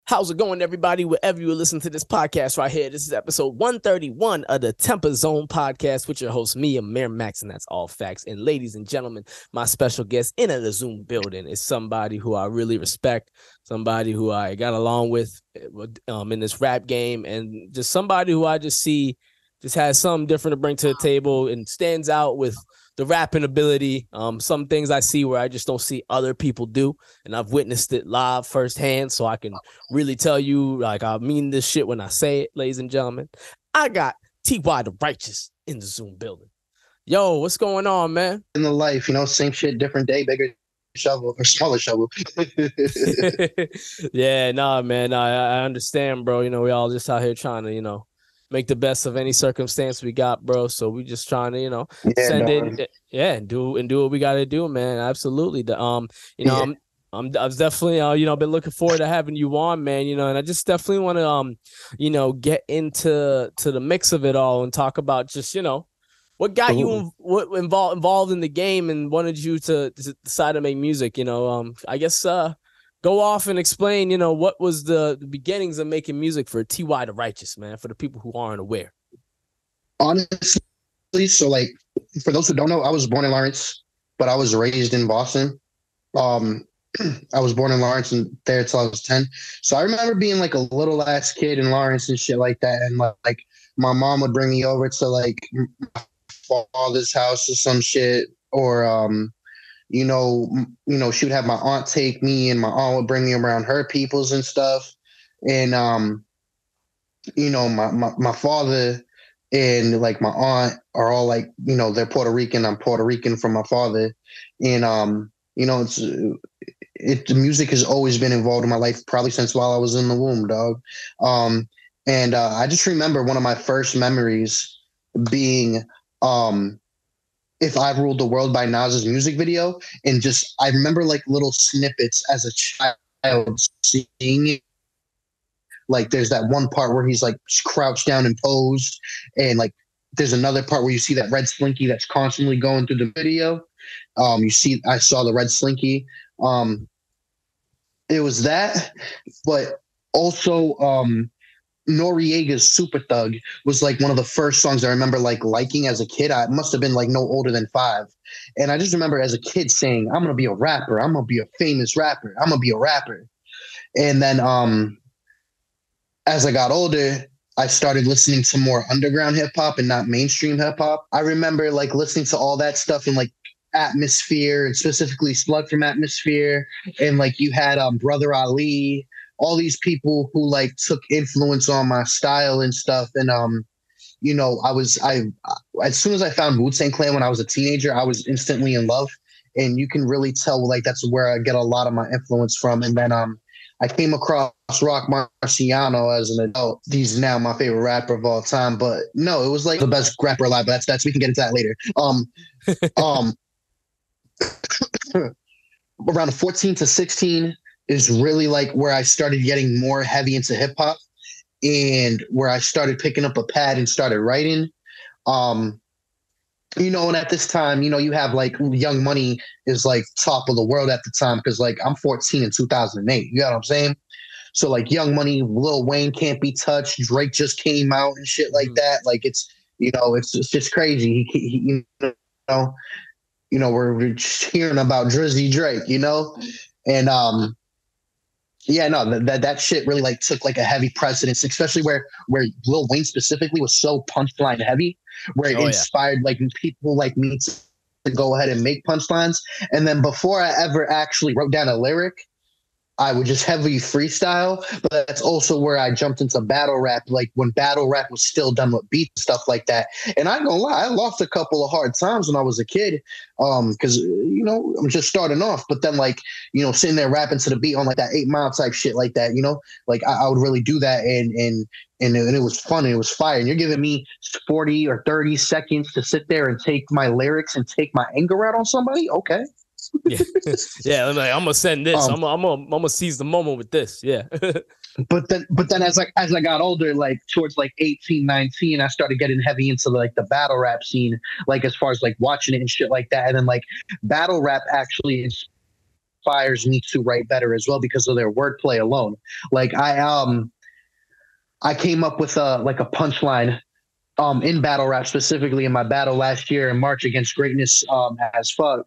How's it going, everybody? Wherever you listen to this podcast right here, this is episode 131 of the TempahZone podcast with your host, me, Amir Max, and that's all facts. And ladies and gentlemen, my special guest in the Zoom building is somebody who I really respect, somebody who I got along with in this rap game, and just somebody who I just see just has something different to bring to the table and stands out with the rapping ability. Some things I see where I just don't see other people do, and I've witnessed it live firsthand, so I can really tell you, like, I mean this shit when I say it, ladies and gentlemen. I got T.Y.TheRighteous in the Zoom building. Yo, what's going on, man? In the life, same shit, different day, bigger shovel or smaller shovel. Yeah, nah, man, I understand, bro. We all just out here trying to, make the best of any circumstance we got, bro. So we just trying to, send it, and do what we got to do, man. Absolutely. I was definitely, been looking forward to having you on, man. And I just definitely want to, get into the mix of it all and talk about just, what got you involved in the game and wanted you to decide to make music. I guess go off and explain, what was the beginnings of making music for T.Y.TheRighteous, man, for the people who aren't aware. Honestly, so like for those who don't know, I was born in Lawrence, but I was raised in Boston. I was born in Lawrence and there till I was 10. So I remember being like a little ass kid in Lawrence and shit like that. And like my mom would bring me over to like my father's house or some shit, or she would have my aunt take me, and my aunt would bring me around her peoples and stuff. And my father and like my aunt are all like, they're Puerto Rican. I'm Puerto Rican from my father, and the music has always been involved in my life, probably since while I was in the womb, dog. And I just remember one of my first memories being If I Ruled the World by Nas's music video. And just, I remember like little snippets as a child seeing it. Like there's that one part where he's like crouched down and posed. And like, there's another part where you see that red slinky that's constantly going through the video. I saw the red slinky. It was that, but also, Noriega's Super Thug was like one of the first songs I remember like liking as a kid. I must have been like no older than 5. And I just remember as a kid saying, I'm going to be a rapper. I'm going to be a famous rapper. I'm going to be a rapper. And then as I got older, I started listening to more underground hip hop and not mainstream hip hop. I remember like listening to all that stuff and like Atmosphere, and specifically Slug from Atmosphere. And like you had Brother Ali, all these people who like took influence on my style and stuff. And, as soon as I found Wu-Tang Clan when I was a teenager, I was instantly in love. And you can really tell like that's where I get a lot of my influence from. And then I came across Rock Marciano as an adult. He's now my favorite rapper of all time. But no, it was like the best rapper alive. But that's we can get into that later. Around 14 to 16 is really like where I started getting more heavy into hip hop, and where I started picking up a pad and started writing. And at this time, you have like Young Money is like top of the world at the time, because like I'm 14 in 2008. You know what I'm saying? So like Young Money, Lil Wayne, Can't Be Touched, Drake just came out and shit like that. Like it's just crazy. We're just hearing about Drizzy Drake, and that shit really like took like a heavy precedence, especially where Lil Wayne specifically was so punchline heavy, where it inspired like people like me to go ahead and make punchlines. And then before I ever actually wrote down a lyric, I would just heavily freestyle. But that's also where I jumped into battle rap, like when battle rap was still done with beats and stuff like that. And I ain't gonna lie, I lost a couple of hard times when I was a kid, because I'm just starting off. But then like sitting there rapping to the beat on like that 8 Mile type shit like that, like I would really do that, and it was fun and it was fire. And you're giving me 40 or 30 seconds to sit there and take my lyrics and take my anger out on somebody? Okay. Yeah. I'm gonna send this. I'm gonna seize the moment with this. Yeah. but then as I got older, like towards like 18, 19, I started getting heavy into like the battle rap scene, like as far as like watching it and shit like that. And then like battle rap actually inspires me to write better as well because of their wordplay alone. Like I came up with a punchline in battle rap, specifically in my battle last year in March against Greatness as fuck.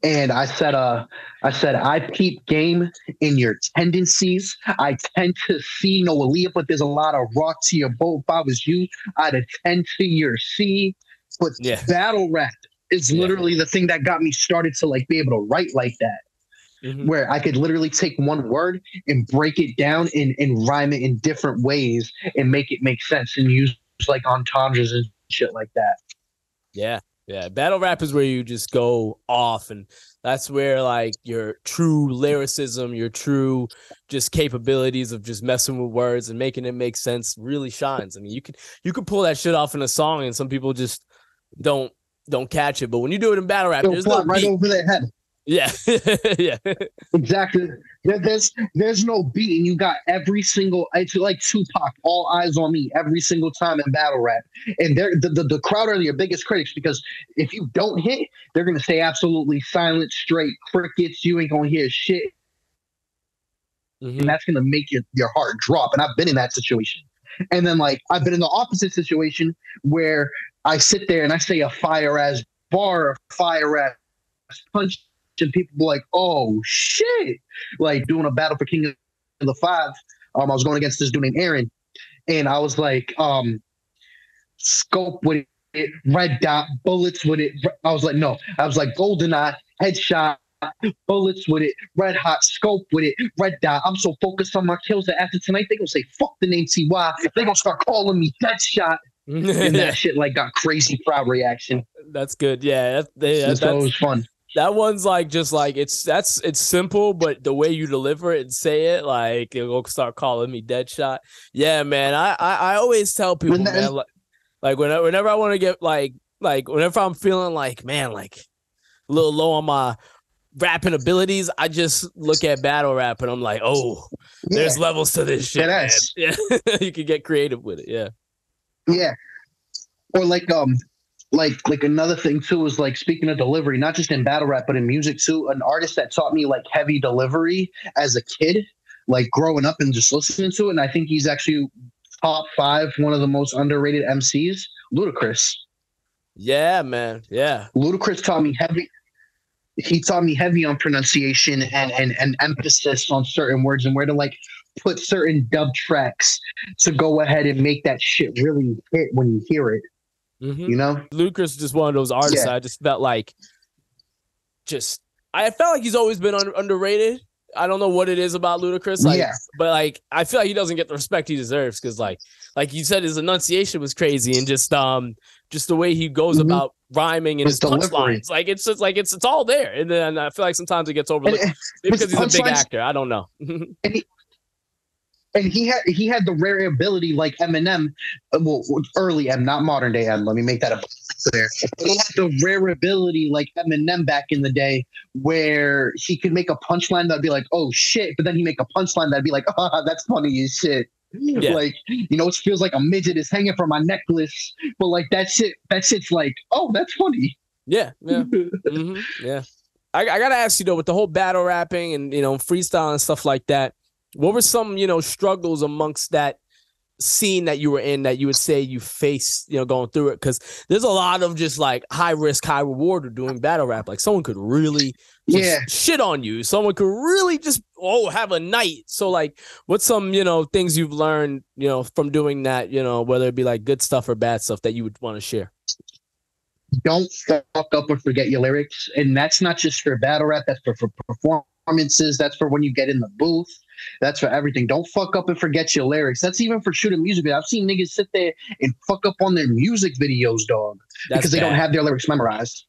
And I said, I peep game in your tendencies. I tend to see no Aaliyah, but there's a lot of rock to your boat. If I was you, I'd attend to your C. But battle rap is literally the thing that got me started to like be able to write like that. Where I could literally take one word and break it down and rhyme it in different ways and make it make sense and use like entendres and shit like that. Yeah. Yeah. Battle rap is where you just go off, and that's where like your true lyricism, your true just capabilities of just messing with words and making it make sense really shines. I mean, you could pull that shit off in a song and some people just don't catch it. But when you do it in battle rap, there's no right beat. Over their head. Yeah. Yeah. Exactly. There's no beat, and you got every single. It's like Tupac, all eyes on me, every single time in battle rap. And they're the crowd are your biggest critics because if you don't hit, they're gonna stay absolutely silent, straight crickets. You ain't gonna hear shit, and that's gonna make your heart drop. And I've been in that situation. And then like I've been in the opposite situation where I sit there and I say a fire ass bar, a fire ass punch. And people were like, "Oh shit!" Like doing a battle for King of the Five. I was going against this dude named Aaron, and I was like, "Scope with it, red dot, bullets with it." I was like, "No," I was like, "Golden eye, headshot, bullets with it, red hot, scope with it, red dot." I'm so focused on my kills that after tonight they gonna say, "Fuck the name T.Y." They gonna start calling me Deadshot, and that shit like got crazy crowd reaction. That's good. Yeah, That's always fun. That one's like just like it's simple, but the way you deliver it and say it, like it'll start calling me Deadshot. Yeah, man. I always tell people, man, like whenever I want to get like whenever I'm feeling like, man, like a little low on my rapping abilities, I just look at battle rap and I'm like, oh, there's levels to this shit. Man. Yeah, you can get creative with it. Yeah. Yeah. Or like another thing too is like speaking of delivery, not just in battle rap but in music too. An artist that taught me like heavy delivery as a kid, like growing up and just listening to it, and I think he's actually top 5, one of the most underrated MCs, Ludacris. Yeah, man. Yeah, Ludacris taught me heavy. He taught me heavy on pronunciation and emphasis on certain words and where to like put certain dub tracks to go ahead and make that shit really hit when you hear it. You know, Ludacris is just one of those artists. I just felt like, I felt like he's always been underrated. I don't know what it is about Ludacris, but like I feel like he doesn't get the respect he deserves because like you said, his enunciation was crazy and just the way he goes about rhyming and his punchlines, like it's just like it's all there. And then I feel like sometimes it gets overlooked because he's a big actor. I don't know. And he had the rare ability like Eminem, well, early M, not modern day M. Let me make that a clear. He had the rare ability like Eminem back in the day where he could make a punchline that'd be like, oh shit, but then he make a punchline that'd be like, oh, that's funny as shit. Yeah. Like, you know, it feels like a midget is hanging from my necklace, but like that shit's like, oh, that's funny. Yeah, yeah, yeah. I gotta ask you though, with the whole battle rapping and freestyle and stuff like that. What were some, struggles amongst that scene that you were in that you would say you faced, going through it? Because there's a lot of just like high risk, high reward of doing battle rap. Like someone could really shit on you. Someone could really just, have a night. So like, what's some, things you've learned, from doing that, whether it be like good stuff or bad stuff that you would want to share? Don't fuck up or forget your lyrics. And that's not just for battle rap. That's for performances. That's for when you get in the booth. That's for everything. Don't fuck up and forget your lyrics. That's even for shooting music videos. I've seen niggas sit there and fuck up on their music videos, dog, because they don't have their lyrics memorized.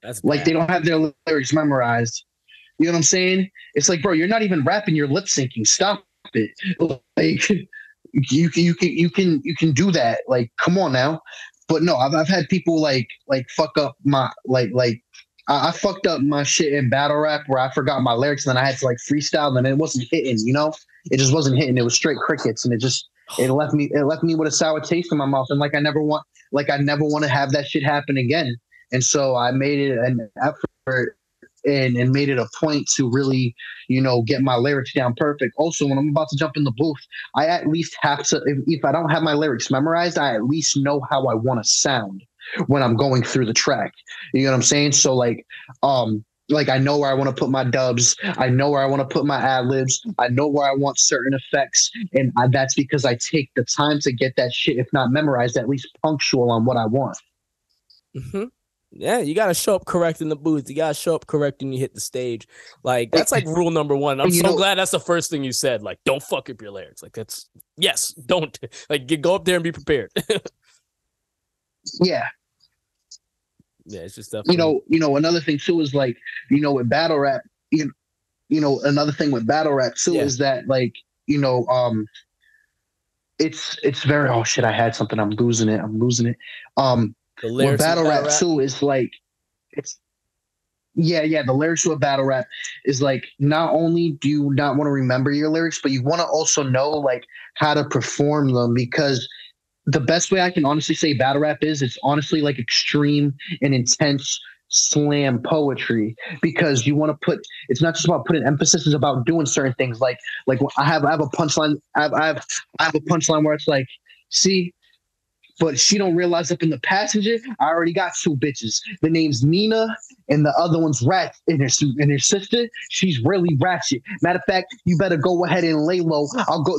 That's like they don't have their lyrics memorized. You know what I'm saying? It's like, bro, you're not even rapping. You're lip syncing. Stop it. Like you can do that. Like, come on now. But no, I've had people like fuck up my I fucked up my shit in battle rap where I forgot my lyrics and then I had to like freestyle and it wasn't hitting, it just wasn't hitting. It was straight crickets and it left me with a sour taste in my mouth. And like I never want to have that shit happen again. And so I made it an effort and made it a point to really, get my lyrics down perfect. Also, when I'm about to jump in the booth, I at least have to, if I don't have my lyrics memorized, I at least know how I want to sound when I'm going through the track. You know what I'm saying? So like I know where I want to put my dubs. I know where I want to put my ad libs. I know where I want certain effects. And that's because I take the time to get that shit, if not memorized, at least punctual on what I want. Mm-hmm. Yeah, you got to show up correct in the booth. You got to show up correct when you hit the stage. Like, that's like rule number one. I'm so glad that's the first thing you said. Like, don't fuck up your lyrics. Like, don't. Like, go up there and be prepared. Yeah. Yeah, it's just definitely. Another thing too is like, with battle rap, another thing with battle rap too is that like, it's very, oh shit, I had something, I'm losing it. With battle rap too is like, the lyrics to a battle rap is like, not only do you not want to remember your lyrics, but you want to also know like how to perform them, because the best way I can honestly say battle rap is, it's honestly like extreme and intense slam poetry, because you want to put, it's not just about putting emphasis, it's about doing certain things. Like I have a punchline. I have a punchline where it's like, see, but she don't realize up in the passenger, I already got two bitches. The name's Nina and the other one's Rat, and her sister, she's really ratchet. Matter of fact, you better go ahead and lay low.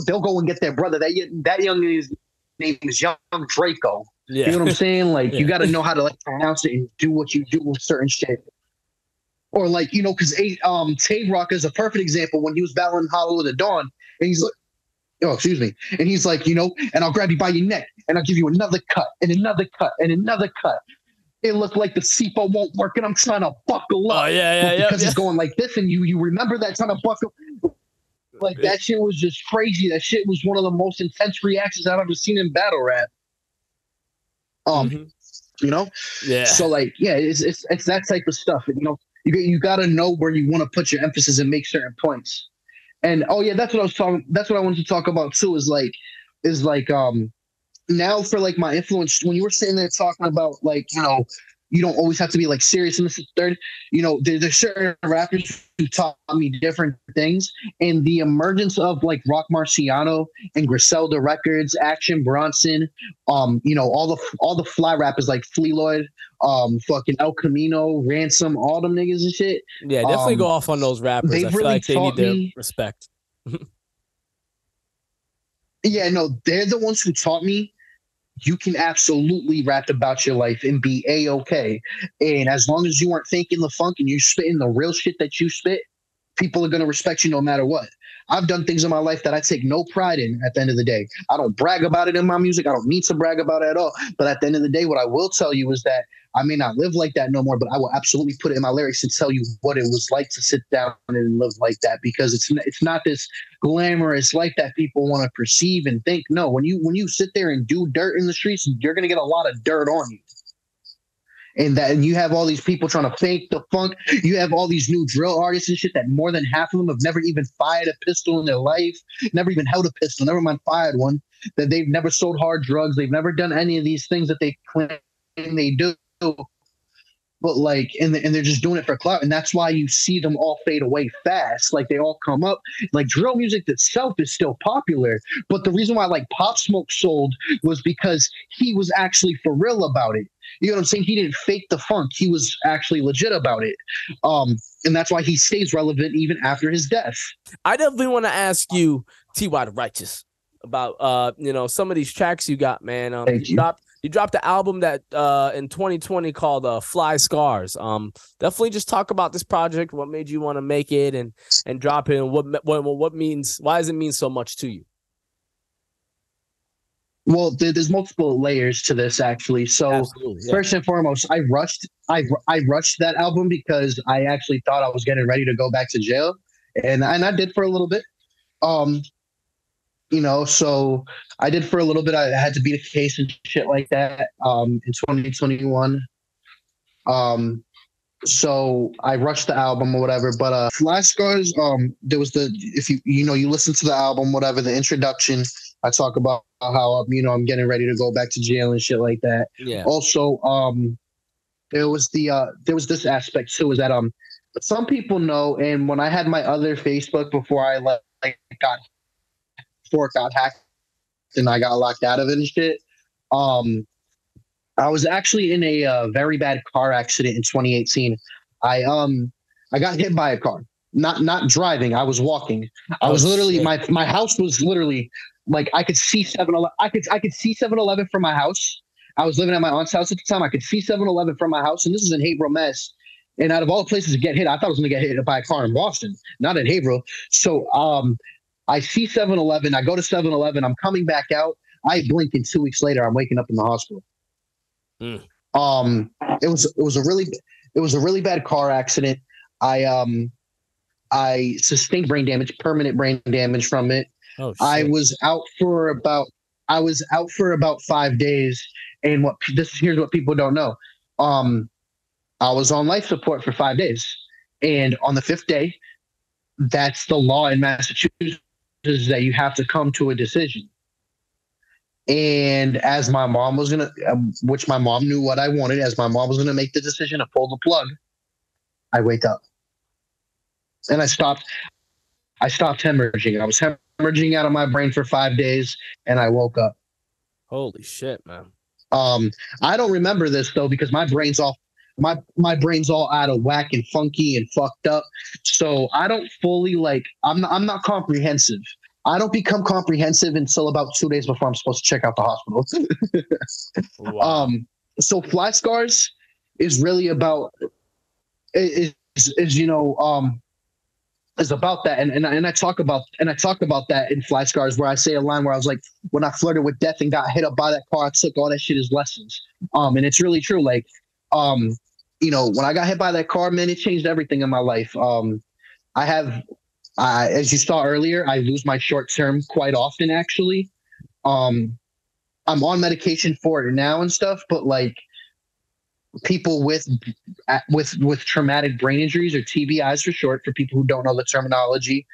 They'll go and get their brother. That young name is Young Draco. Yeah. You know what I'm saying? Like, you got to know how to like pronounce it and do what you do with certain shit. Or like, because Tay-Rock is a perfect example when he was battling Hollow of the Dawn, and he's like, oh, excuse me. And he's like, and I'll grab you by your neck and I'll give you another cut and another cut and another cut. It looked like the CFO won't work and I'm trying to buckle up. Because he's going like this, and you remember that trying to buckle. Like, that shit was just crazy. That shit was one of the most intense reactions I've ever seen in battle rap. Yeah. So like, it's that type of stuff. You got to know where you want to put your emphasis and make certain points. And that's what I was talking. That's what I wanted to talk about too. Is like now for like my influence, when you were sitting there talking about like, you don't always have to be like serious in this third, there's certain rappers who taught me different things, and the emergence of like Rock Marciano and Griselda Records, Action Bronson, all the fly rappers like Fleeloyd, fucking El Camino, Ransom, all them niggas and shit. Yeah, definitely go off on those rappers. I feel like they need their respect. Yeah, no, they're the ones who taught me you can absolutely rap about your life and be A-okay. And as long as you aren't thinking the funk and you're spitting the real shit that you spit, people are going to respect you no matter what. I've done things in my life that I take no pride in at the end of the day. I don't brag about it in my music. I don't need to brag about it at all. But at the end of the day, what I will tell you is that I may not live like that no more, but I will absolutely put it in my lyrics and tell you what it was like to sit down and live like that, because it's not this glamorous life that people want to perceive and think. No, when you sit there and do dirt in the streets, you're going to get a lot of dirt on you. And you have all these people trying to fake the funk. You have all these new drill artists and shit that more than half of them have never even fired a pistol in their life, never even held a pistol, never mind fired one, that they've never sold hard drugs. They've never done any of these things that they claim they do. But like, and they're just doing it for clout. And that's why you see them all fade away fast. Like, they all come up. Like, drill music itself is still popular. But the reason why like Pop Smoke sold was because he was actually for real about it. You know what I'm saying? He didn't fake the funk. He was actually legit about it. And that's why he stays relevant even after his death. I definitely want to ask you, T.Y.TheRighteous, about some of these tracks you got, man. You dropped the album that in 2020 called Fly Scars. Definitely just talk about this project, what made you want to make it and drop it, and why does it mean so much to you? Well, there's multiple layers to this, actually. So first and foremost, I rushed that album because I actually thought I was getting ready to go back to jail, and I did for a little bit. So I did for a little bit. I had to beat a case and shit like that in 2021. So I rushed the album or whatever. But Fly Scars, there was if you listen to the album, whatever, the introduction, I talk about how I'm getting ready to go back to jail and shit like that. Yeah. Also, there was this aspect too, is that some people know. And when I had my other Facebook before I got before it got hacked and I got locked out of it and shit, um, I was actually in a very bad car accident in 2018. I um I got hit by a car. Not driving. I was walking. I Oh was literally shit. my house was literally like I could see 7-Eleven. I could see 7-Eleven from my house. I was living at my aunt's house at the time. I could see 7-Eleven from my house, and this is in Haverhill, Mass. And out of all the places to get hit, I thought I was going to get hit by a car in Boston, not in Haverhill. So I see 7-Eleven. I go to 7-Eleven. I'm coming back out. I blink, and 2 weeks later, I'm waking up in the hospital. Mm. Um, it was a really bad car accident. I I sustained brain damage, permanent brain damage from it. Oh I shit. was out for about I was out for about 5 days, and here's what people don't know. Um, I was on life support for 5 days, and on the fifth day, that's the law in Massachusetts is that you have to come to a decision. And as my mom was gonna, which my mom knew what I wanted, as my mom was gonna make the decision to pull the plug, I wake up and I stopped hemorrhaging. I was hemorrhaging out of my brain for 5 days, and I woke up. Holy shit, man. Um, I don't remember this though because my brain's all out of whack and funky and fucked up. So I don't fully I'm not comprehensive. I don't become comprehensive until about 2 days before I'm supposed to check out the hospital. Wow. So fly scars is really about is is about that, and I talk about that in Fly Scars, where I say a line where I was like, when I flirted with death and got hit up by that car, I took all that shit as lessons. And it's really true. Like, when I got hit by that car, man, it changed everything in my life. I have, as you saw earlier, I lose my short term quite often. Actually, um, I'm on medication for it now and stuff, but like people with traumatic brain injuries or TBIs for short, for people who don't know the terminology.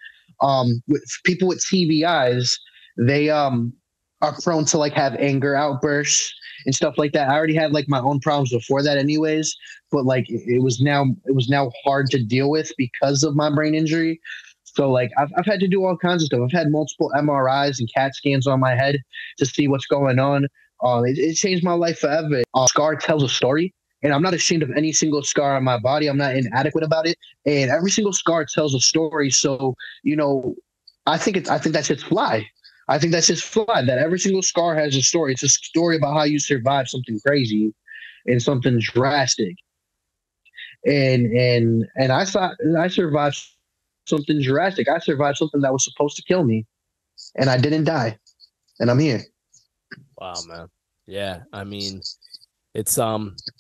With people with TBIs, they are prone to like have anger outbursts and stuff like that. I already had like my own problems before that, anyways, but like it was now hard to deal with because of my brain injury. So like I've had to do all kinds of stuff. I've had multiple MRIs and CAT scans on my head to see what's going on. It changed my life forever. Scar tells a story, and I'm not ashamed of any single scar on my body. I'm not inadequate about it, and every single scar tells a story. So I think that's just fly. I think that's just fly. That every single scar has a story. It's a story about how you survived something crazy and something drastic. And I thought I survived something drastic. I survived something that was supposed to kill me, and I didn't die, and I'm here. Wow, man. Yeah, I mean, it's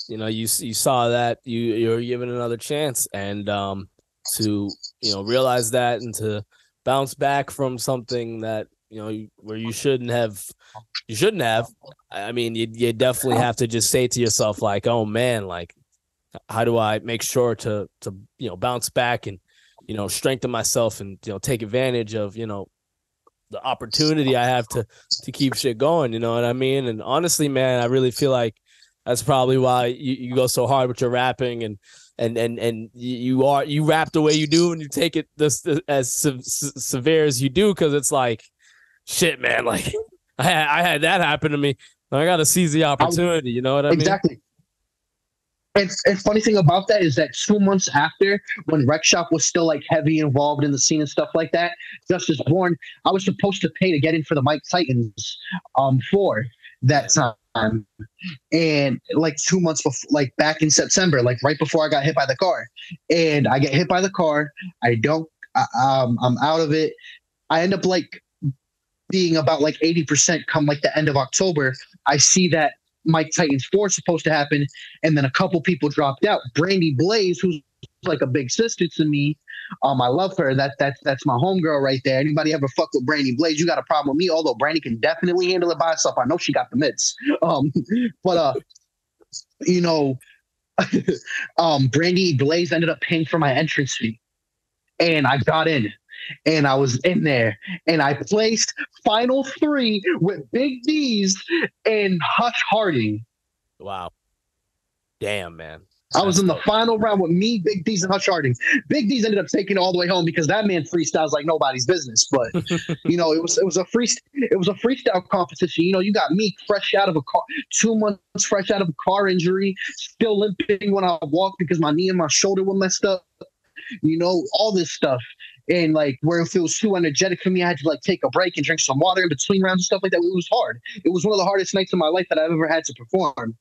you saw that you're given another chance, and to realize that and to bounce back from something that where you shouldn't have. I mean, you definitely have to just say to yourself, like, oh man, like, how do I make sure to bounce back and strengthen myself and take advantage of the opportunity I have to keep shit going, you know what I mean? And honestly, man, I really feel like that's probably why you go so hard with your rapping and you rap the way you do and you take it as severe as you do, because it's like, shit, man, like I had that happen to me. I got to seize the opportunity, you know what I mean? Exactly. And funny thing about that is that 2 months after, when Rec Shop was still like heavy involved in the scene and stuff like that, Justice Born, I was supposed to pay to get in for the Mike Titans for that time. And like 2 months before, like back in September, like right before I got hit by the car, and I get hit by the car. I'm out of it. I end up like being about like 80% come like the end of October. I see that Mike Titans 4 is supposed to happen, and then a couple people dropped out. Brandy Blaze, who's like a big sister to me, I love her. That's my homegirl right there. Anybody ever fuck with Brandy Blaze, you got a problem with me. Although Brandy can definitely handle it by herself. I know she got the mitts. But you know, Brandy Blaze ended up paying for my entrance fee, and I got in. And I was in there, and I placed final 3 with Big D's and Hush Harding. Wow. Damn, man. I was in the final round with me, Big D's, and Hush Harding. Big D's ended up taking it all the way home because that man freestyles like nobody's business. But you know, it was a freestyle competition. You know, you got me fresh out of a car, 2 months fresh out of a car injury, still limping when I walk because my knee and my shoulder were messed up. You know, all this stuff. And like where if it was too energetic for me, I had to like take a break and drink some water in between rounds and stuff like that. It was hard. It was one of the hardest nights of my life that I've ever had to perform.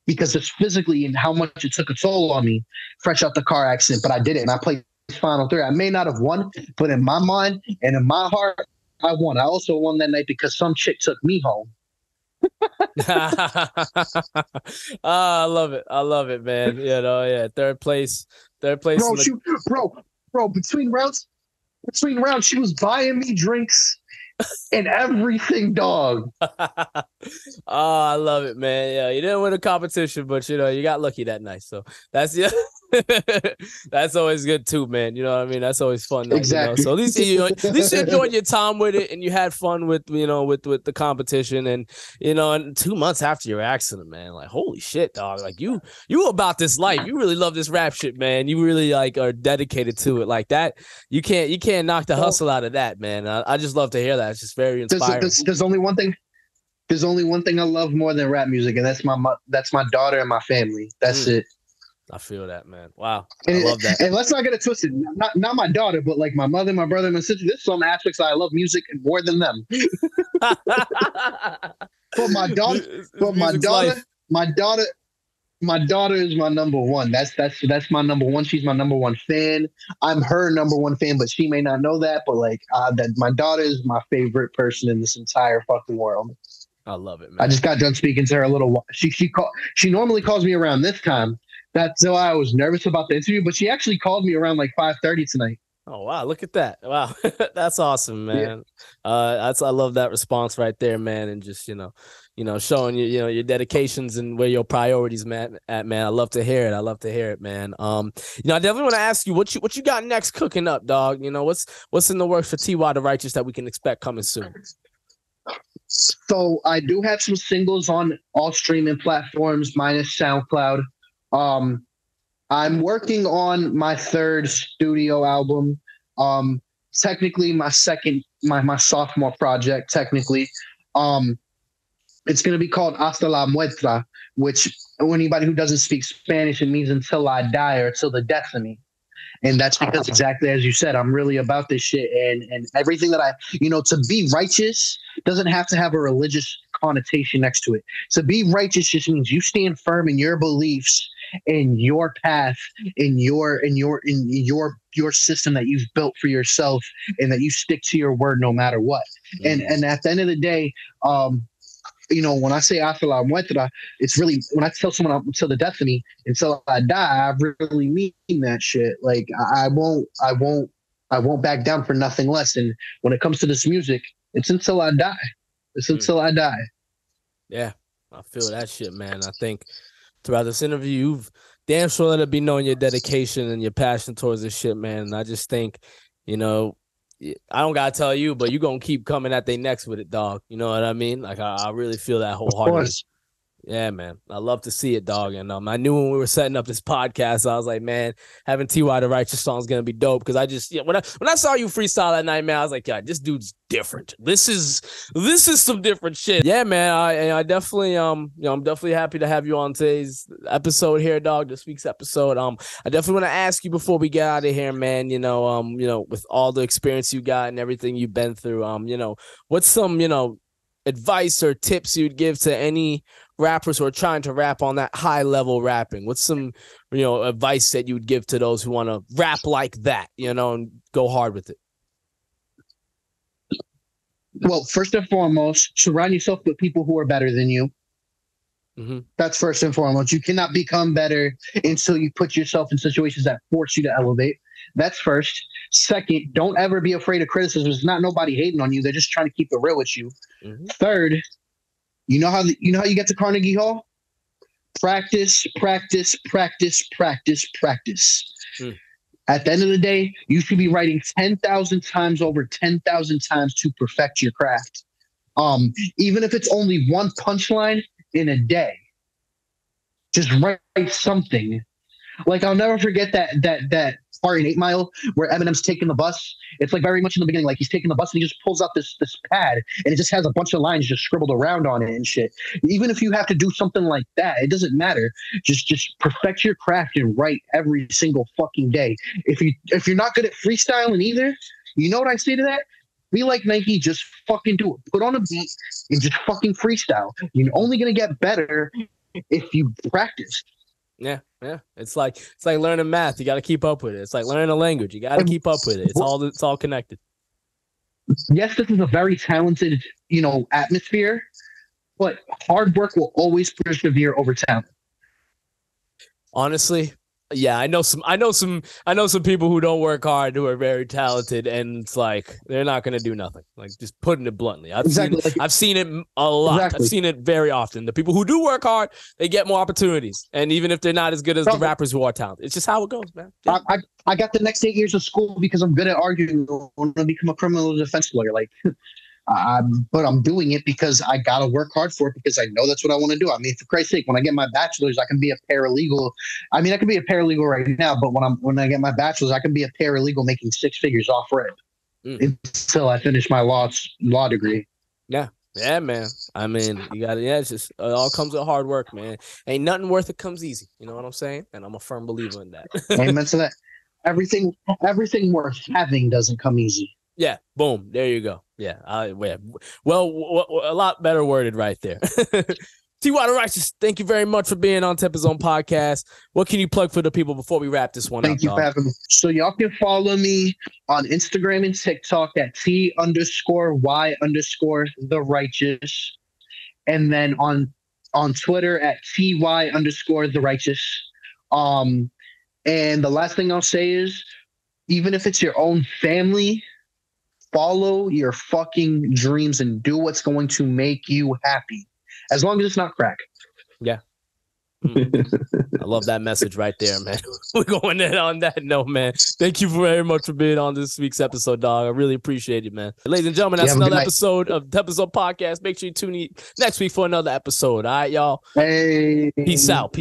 Because it's physically and how much it took a toll on me fresh out the car accident, but I did it and I played final three. I may not have won, but in my mind and in my heart, I won. I also won that night because some chick took me home. I love it. I love it, man. You know, yeah. Third place. Bro, between rounds, she was buying me drinks and everything, dog. Oh, I love it, man. Yeah, you didn't win a competition, but you know, you got lucky that night. So that's that's always good too, man. You know what I mean? That's always fun. Exactly. You know? So at least you enjoyed your time with it and you had fun with, you know, with the competition. And, you know, and 2 months after your accident, man, like, holy shit, dog. Like you about this life. You really love this rap shit, man. You really like are dedicated to it like that. You can't knock the hustle out of that, man. I just love to hear that. It's just very inspiring. There's only one thing. There's only one thing I love more than rap music, and that's my daughter and my family. That's it. I feel that, man. Wow. I love that. And let's not get it twisted. Not my daughter, but like my mother, my brother, my sister. There's some aspects I love music more than them. But my daughter is my number one. That's my number one. She's my number one fan. I'm her number one fan, but she may not know that. But like that, my daughter is my favorite person in this entire fucking world. I love it, man. I just got done speaking to her a little while. She normally calls me around this time. That's why I was nervous about the interview, but she actually called me around like 5:30 tonight. Oh wow, look at that. Wow. That's awesome, man. Yeah. I love that response right there, man, and just, you know, showing you know, your dedications and where your priorities man. I love to hear it, man. You know, I definitely want to ask you what you got next cooking up, dog. You know, what's in the works for T.Y.TheRighteous that we can expect coming soon? So I do have some singles on all streaming platforms minus SoundCloud. I'm working on my third studio album. Technically my sophomore project, technically. It's going to be called Hasta la Muerta, which anybody who doesn't speak Spanish, it means until I die or till the death of me. And that's because exactly as you said, I'm really about this shit and everything that to be righteous doesn't have to have a religious connotation next to it. To be righteous just means you stand firm in your beliefs, in your path, in your system that you've built for yourself, and that you stick to your word no matter what. Mm-hmm. And at the end of the day, when I say hasta la muerta, it's really when I tell someone until the death of me, until I die, I really mean that shit. Like I won't back down for nothing less. And when it comes to this music, it's until I die. It's until I die. Yeah, I feel that shit, man. I think throughout this interview, you've damn sure let it be known your dedication and your passion towards this shit, man. And I just think, I don't gotta tell you, but you're gonna keep coming at they next with it, dog. You know what I mean? Like I really feel that wholeheartedly. Yeah, man. I love to see it, dog. And I knew when we were setting up this podcast, I was like, man, having T.Y.TheRighteous song is gonna be dope. Because I just when I saw you freestyle that night, man, I was like, yeah, this dude's different. This is some different shit. Yeah, man. I definitely I'm definitely happy to have you on today's episode here, dog. This week's episode. I definitely want to ask you before we get out of here, man. With all the experience you got and everything you've been through, what's some advice or tips you'd give to any rappers who are trying to rap on that high level rapping? What's some advice that you would give to those who want to rap like that, and go hard with it? Well, first and foremost, surround yourself with people who are better than you. Mm-hmm. That's first and foremost. You cannot become better until you put yourself in situations that force you to elevate. That's first. Second, don't ever be afraid of criticism. It's not nobody hating on you. They're just trying to keep it real with you. Mm-hmm. Third, you know how you get to Carnegie Hall? Practice, practice, practice, practice, practice. Mm. At the end of the day, you should be writing 10,000 times over 10,000 times to perfect your craft. Even if it's only one punchline in a day, just write something. Like, I'll never forget that part in 8 Mile where Eminem's taking the bus. It's like very much in the beginning, like he's taking the bus and he just pulls out this pad and it just has a bunch of lines just scribbled around on it and shit. Even if you have to do something like that, it doesn't matter. Just perfect your craft and write every single fucking day. If you're not good at freestyling either, you know what I say to that? Be like Nike, just fucking do it. Put on a beat and just fucking freestyle. You're only gonna get better if you practice. Yeah. It's like learning math. You got to keep up with it. It's like learning a language. You got to keep up with it. It's all connected. Yes, this is a very talented, atmosphere, but hard work will always persevere over talent. Honestly, yeah, I know some people who don't work hard who are very talented, and it's like they're not going to do nothing. Like, just putting it bluntly, I've seen it a lot. Exactly. I've seen it very often. The people who do work hard, they get more opportunities, and even if they're not as good as the rappers who are talented, it's just how it goes, man. Yeah. I got the next 8 years of school because I'm good at arguing. I want to become a criminal defense lawyer. Like, but I'm doing it because I got to work hard for it because I know that's what I want to do. I mean, for Christ's sake, when I get my bachelor's, I can be a paralegal. I mean, I can be a paralegal right now, but when I get my bachelor's, I can be a paralegal making 6 figures off rip until I finish my law degree. Yeah, man. I mean, you got it. Yeah, it's just, it all comes with hard work, man. Ain't nothing worth it comes easy. You know what I'm saying? And I'm a firm believer in that. Amen to that. Everything worth having doesn't come easy. Yeah, boom. There you go. Yeah, well, a lot better worded right there. T.Y.TheRighteous, thank you very much for being on TempahZone podcast. What can you plug for the people before we wrap this one up? Thank you for having me. So y'all can follow me on Instagram and TikTok at T_Y_TheRighteous, and then on Twitter at TY_TheRighteous. And the last thing I'll say is, even if it's your own family, follow your fucking dreams and do what's going to make you happy. As long as it's not crack. Yeah. I love that message right there, man. We're going in on that note, man. Thank you very much for being on this week's episode, dog. I really appreciate it, man. Ladies and gentlemen, that's another episode of TempahZone podcast. Make sure you tune in next week for another episode. All right, y'all? Hey. Peace out.